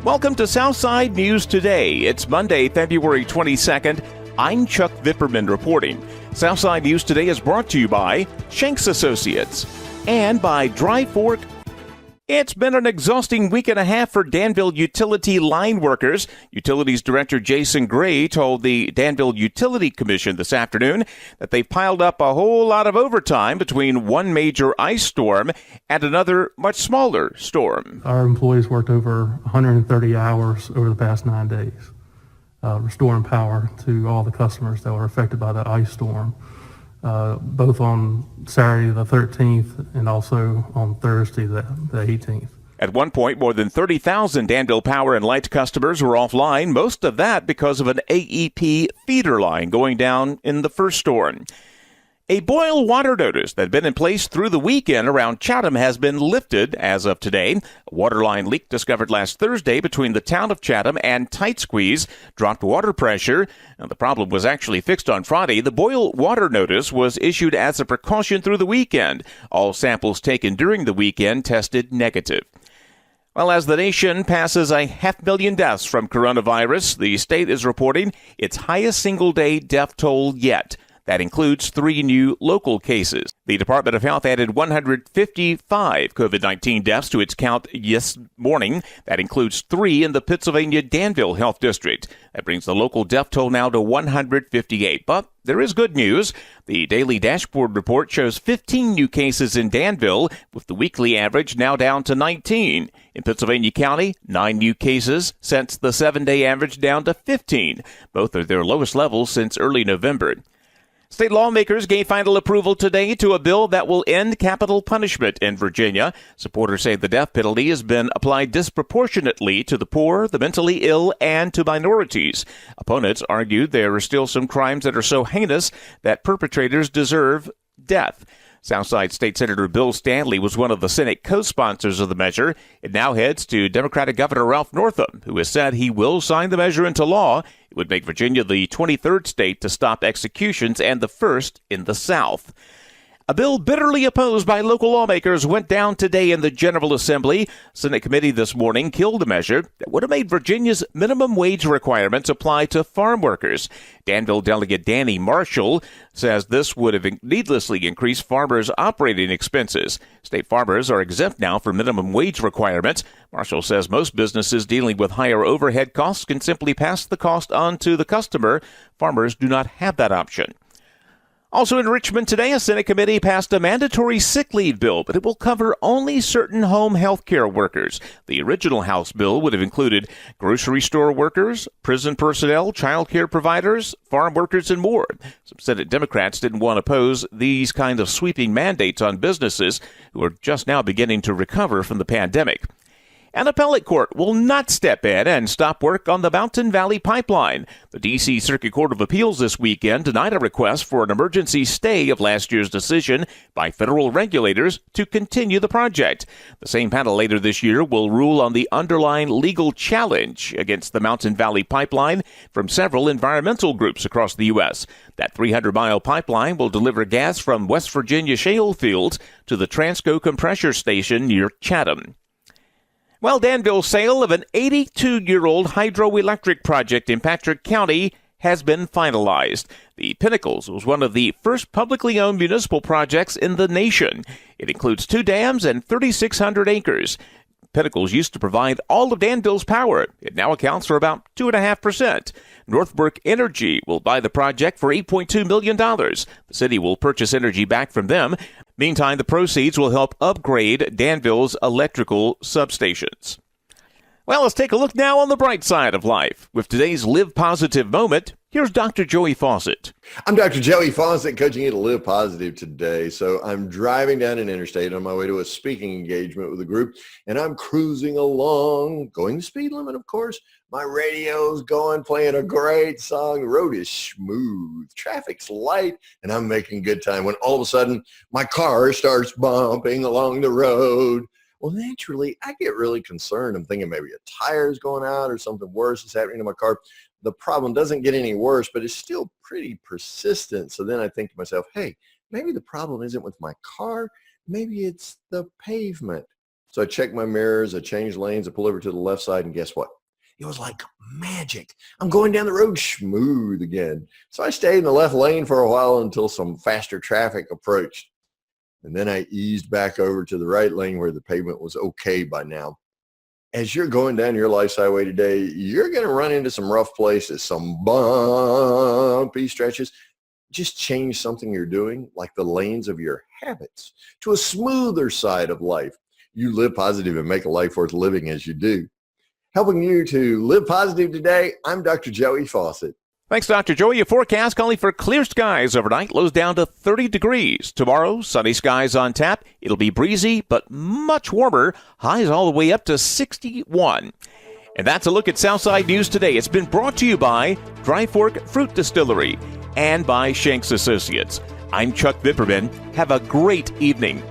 Welcome to Southside News Today. It's Monday, February 22nd. I'm Chuck Vipperman reporting. Southside News Today is brought to you by Shanks Associates and by Dry Fork. It's been an exhausting week and a half for Danville utility line workers. Utilities Director Jason Gray told the Danville Utility Commission this afternoon that they've piled up a whole lot of overtime between one major ice storm and another much smaller storm. Our employees worked over 130 hours over the past 9 days, restoring power to all the customers that were affected by the ice storm. Both on Saturday the 13th and also on Thursday the 18th. At one point, more than 30,000 Danville Power and Light customers were offline, most of that because of an AEP feeder line going down in the first storm. A boil water notice that had been in place through the weekend around Chatham has been lifted as of today. A water line leak discovered last Thursday between the town of Chatham and Tight Squeeze dropped water pressure. Now, the problem was actually fixed on Friday. The boil water notice was issued as a precaution through the weekend. All samples taken during the weekend tested negative. Well, as the nation passes 500,000 deaths from coronavirus, the state is reporting its highest single-day death toll yet. That includes 3 new local cases. The Department of Health added 155 COVID-19 deaths to its count this morning. That includes 3 in the Pennsylvania Danville Health District. That brings the local death toll now to 158. But there is good news. The daily dashboard report shows 15 new cases in Danville, with the weekly average now down to 19. In Pennsylvania County, 9 new cases, since the 7-day average down to 15. Both are their lowest levels since early November. State lawmakers gave final approval today to a bill that will end capital punishment in Virginia. Supporters say the death penalty has been applied disproportionately to the poor, the mentally ill, and to minorities. Opponents argued there are still some crimes that are so heinous that perpetrators deserve death. Southside State Senator Bill Stanley was one of the Senate co-sponsors of the measure. It now heads to Democratic Governor Ralph Northam, who has said he will sign the measure into law. It would make Virginia the 23rd state to stop executions and the first in the South. A bill bitterly opposed by local lawmakers went down today in the General Assembly. Senate committee this morning killed a measure that would have made Virginia's minimum wage requirements apply to farm workers. Danville Delegate Danny Marshall says this would have needlessly increased farmers' operating expenses. State farmers are exempt now from minimum wage requirements. Marshall says most businesses dealing with higher overhead costs can simply pass the cost on to the customer. Farmers do not have that option. Also in Richmond today, a Senate committee passed a mandatory sick leave bill, but it will cover only certain home health care workers. The original House bill would have included grocery store workers, prison personnel, child care providers, farm workers, and more. Some Senate Democrats didn't want to oppose these kind of sweeping mandates on businesses who are just now beginning to recover from the pandemic. An appellate court will not step in and stop work on the Mountain Valley Pipeline. The D.C. Circuit Court of Appeals this weekend denied a request for an emergency stay of last year's decision by federal regulators to continue the project. The same panel later this year will rule on the underlying legal challenge against the Mountain Valley Pipeline from several environmental groups across the U.S. That 300-mile pipeline will deliver gas from West Virginia shale fields to the Transco compressor station near Chatham. Well, Danville's sale of an 82-year-old hydroelectric project in Patrick County has been finalized. The Pinnacles was one of the first publicly owned municipal projects in the nation. It includes 2 dams and 3,600 acres. Pinnacles used to provide all of Danville's power. It now accounts for about 2.5%. Northbrook Energy will buy the project for $8.2 million. The city will purchase energy back from them. Meantime, the proceeds will help upgrade Danville's electrical substations. Well, let's take a look now on the bright side of life. With today's Live Positive moment, here's Dr. Joey Fawcett. I'm Dr. Joey Fawcett, coaching you to live positive today. So I'm driving down an interstate on my way to a speaking engagement with a group, and I'm cruising along, going the speed limit, of course. My radio's going, playing a great song. The road is smooth. Traffic's light, and I'm making good time when all of a sudden my car starts bumping along the road. Well, naturally, I get really concerned. I'm thinking maybe a tire's going out or something worse is happening to my car. The problem doesn't get any worse, but it's still pretty persistent. So then I think to myself, hey, maybe the problem isn't with my car. Maybe it's the pavement. So I check my mirrors, I change lanes, I pull over to the left side, and guess what? It was like magic. I'm going down the road smooth again. So I stayed in the left lane for a while until some faster traffic approached. And then I eased back over to the right lane where the pavement was okay by now. As you're going down your life's highway today, you're going to run into some rough places, some bumpy stretches. Just change something you're doing, like the lanes of your habits, to a smoother side of life. You live positive and make a life worth living as you do. Helping you to live positive today, I'm Dr. Joey Fawcett. Thanks, Dr. Joey. Your forecast calling for clear skies overnight. Lows down to 30 degrees. Tomorrow, sunny skies on tap. It'll be breezy, but much warmer. Highs all the way up to 61. And that's a look at Southside News today. It's been brought to you by Dry Fork Fruit Distillery and by Shanks Associates. I'm Chuck Vipperman. Have a great evening.